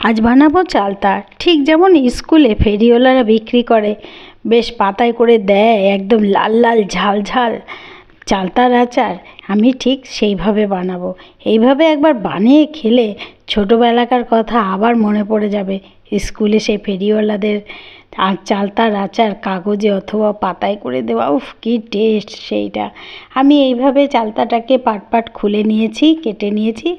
আজ বানাবো চালতা। ঠিক যেমন স্কুলে ফেরিওয়ালারা বিক্রি করে, বেশ পাতায় করে দেয়, একদম লাল লাল ঝাল ঝাল চালতার আচার, আমি ঠিক সেইভাবে বানাবো। এইভাবে একবার বানিয়ে খেলে ছোটোবেলাকার কথা আবার মনে পড়ে যাবে। স্কুলে সেই ফেরিওয়ালাদের আর চালতার আচার কাগজে অথবা পাতায় করে দেওয়া, উফ কী টেস্ট সেইটা। আমি এইভাবে চালতাটাকে পাট পাট খুলে নিয়েছি, কেটে নিয়েছি,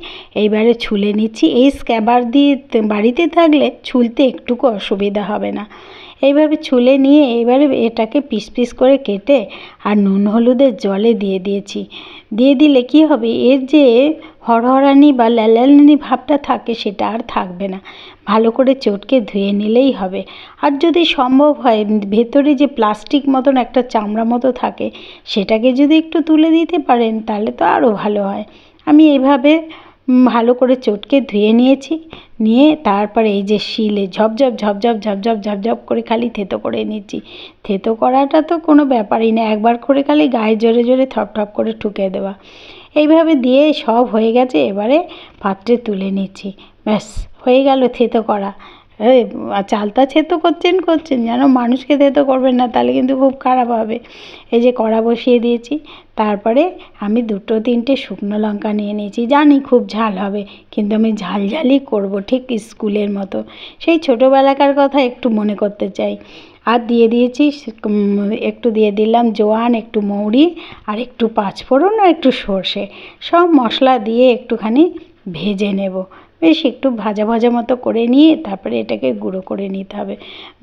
এইবারে ছুলে নিচ্ছি। এই স্ক্যাবার দিয়ে বাড়িতে থাকলে ছুলতে একটুকু অসুবিধা হবে না। এইভাবে ছুলে নিয়ে এবারে এটাকে পিস পিস করে কেটে আর নুন হলুদের জলে দিয়ে দিয়েছি। দিয়ে দিলে কি হবে, এর যে হরহরানি বা ল্যালানি ভাবটা থাকে সেটা আর থাকবে না। ভালো করে চটকে ধুয়ে নিলেই হবে। আর যদি সম্ভব হয় ভেতরে যে প্লাস্টিক মতন একটা চামড়া মতো থাকে সেটাকে যদি একটু তুলে দিতে পারেন তাহলে তো আরও ভালো হয়। আমি এইভাবে ভালো করে চটকে ধুয়ে নিয়েছি। নিয়ে তারপরে এই যে শিলে ঝপঝপ ঝপঝপ ঝপঝপ ঝপঝপ করে খালি থেতো করে নিচ্ছি। থেতো করাটা তো কোনো ব্যাপারই না, একবার করে খালি গায়ে জোরে জোরে থপ থপ করে ঠুকে দেওয়া। এইভাবে দিয়ে সব হয়ে গেছে, এবারে পাত্রে তুলে নিচ্ছি। ব্যাস হয়ে গেল থেতো করা। চালতা থেতো করছেন যেন মানুষকে থেতো করবেন না, তাহলে কিন্তু খুব খারাপ হবে। এই যে কড়া বসিয়ে দিয়েছি, তারপরে আমি 2-3টে শুকনো লঙ্কা নিয়ে নিয়েছি। জানি খুব ঝাল হবে, কিন্তু আমি ঝালঝালই করব, ঠিক স্কুলের মতো। সেই ছোটোবেলাকার কথা একটু মনে করতে চাই। আর দিয়ে দিয়েছি একটু দিয়ে দিলাম জোয়ান, একটু মৌরি, আর একটু পাঁচফোড়ন, আর একটু সর্ষে। সব মশলা দিয়ে একটুখানি ভেজে নেব। বেশ একটু ভাজা ভাজা মতো করে নিয়ে তারপরে এটাকে গুঁড়ো করে নিতে হবে।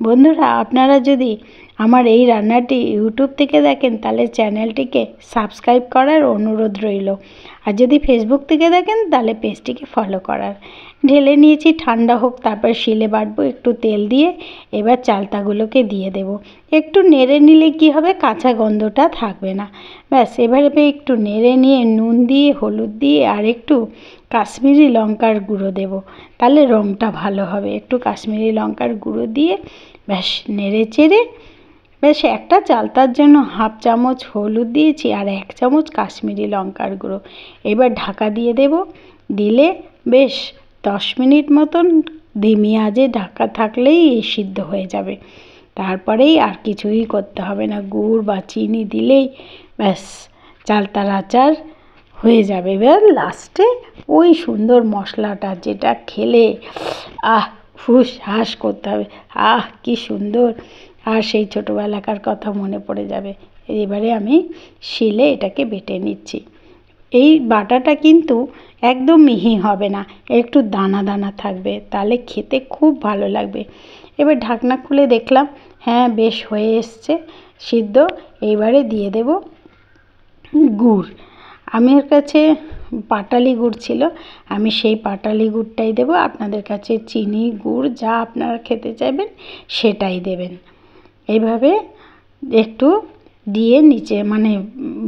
বন্ধুরা, আপনারা যদি আমার এই রান্নাটি ইউটিউব থেকে দেখেন তাহলে চ্যানেলটিকে সাবস্ক্রাইব করার অনুরোধ রইল। আর যদি ফেসবুক থেকে দেখেন তাহলে পেজটিকে ফলো করার। ঢেলে নিয়েছি, ঠান্ডা হোক, তারপর শিলে বাটবো একটু তেল দিয়ে। এবার চালতাগুলোকে দিয়ে দেব। একটু নেড়ে নিলে কি হবে, কাঁচা গন্ধটা থাকবে না। ব্যাস এবারে একটু নেড়ে নিয়ে নুন দিয়ে, হলুদ দিয়ে আর একটু কাশ্মীরি লঙ্কার গুঁড়ো দেব, তাহলে রঙটা ভালো হবে। একটু কাশ্মীরি লঙ্কার গুঁড়ো দিয়ে ব্যাস নেড়ে চেড়ে, বেশ একটা চালতার জন্য 1/2 চামচ হলুদ দিয়েছি আর 1 চামচ কাশ্মীরি লঙ্কার গুঁড়ো। এবার ঢাকা দিয়ে দেব। দিলে বেশ 10 মিনিট মতন ধিমি আঁচে ঢাকা থাকলেই সিদ্ধ হয়ে যাবে। তারপরেই আর কিছুই করতে হবে না, গুড় বা চিনি দিলেই ব্যাস চালতার আচার হয়ে যাবে। এবার লাস্টে ওই সুন্দর মশলাটা যেটা খেলে হুস হাস করতে হবে, কি সুন্দর। আর সেই ছোটোবেলাকার কথা মনে পড়ে যাবে। এবারে আমি শিলে এটাকে বেটে নিচ্ছি। এই বাটাটা কিন্তু একদম মিহি হবে না, একটু দানা দানা থাকবে, তাহলে খেতে খুব ভালো লাগবে। এবার ঢাকনা খুলে দেখলাম, হ্যাঁ বেশ হয়ে এসছে সিদ্ধ। এইবারে দিয়ে দেব গুড়। আমার কাছে পাটালি গুড় ছিল, আমি সেই পাটালি গুড়টাই দেবো। আপনাদের কাছে চিনি, গুড় যা আপনারা খেতে চাইবেন সেটাই দেবেন। এইভাবে একটু দিয়ে নিচে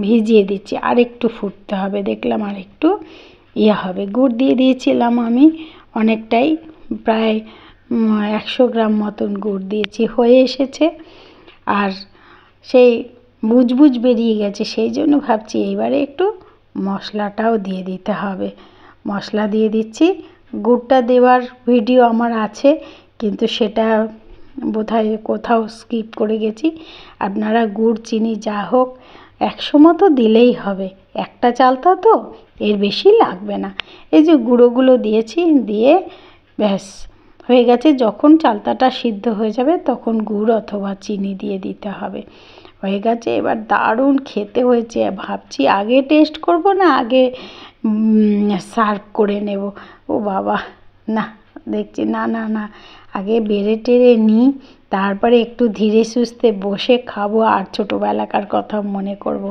ভিজিয়ে দিচ্ছি, আর একটু ফুটতে হবে। দেখলাম আর একটু হবে। গুড় দিয়ে দিয়েছিলাম আমি অনেকটাই, প্রায় 100 গ্রাম মতন গুড় দিয়েছি। হয়ে এসেছে আর সেই বুজবুজ বেরিয়ে গেছে, সেই জন্য ভাবছি এইবারে একটু মশলাটাও দিয়ে দিতে হবে। মশলা দিয়ে দিচ্ছি। গুড়টা দেওয়ার ভিডিও আমার আছে, কিন্তু সেটা বোধহয় কোথাও স্কিপ করে গেছি। আপনারা গুড় চিনি যা হোক 100 মতো দিলেই হবে, একটা চালতা তো, এর বেশি লাগবে না। এই যে গুঁড়োগুলো দিয়েছি, দিয়ে ব্যাস হয়ে গেছে। যখন চালতাটা সিদ্ধ হয়ে যাবে তখন গুড় অথবা চিনি দিয়ে দিতে হবে। হয়ে গেছে, এবার দারুণ খেতে হয়েছে। ভাবছি আগে টেস্ট করব না আগে সার্ভ করে নেব। ও বাবা, না দেখছি না না না, আগে বেড়ে টেড়ে নিই, তারপরে একটু ধীরে সুস্থে বসে খাবো আর ছোটোবেলাকার কথা মনে করব।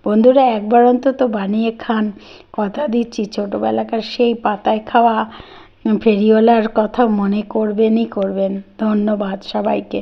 বন্ধুরা, একবার অন্তত বানিয়ে খান, কথা দিচ্ছি ছোটোবেলাকার সেই পাতায় খাওয়া ফেরিওয়ালার কথা মনে করবেনই করবেন। ধন্যবাদ সবাইকে।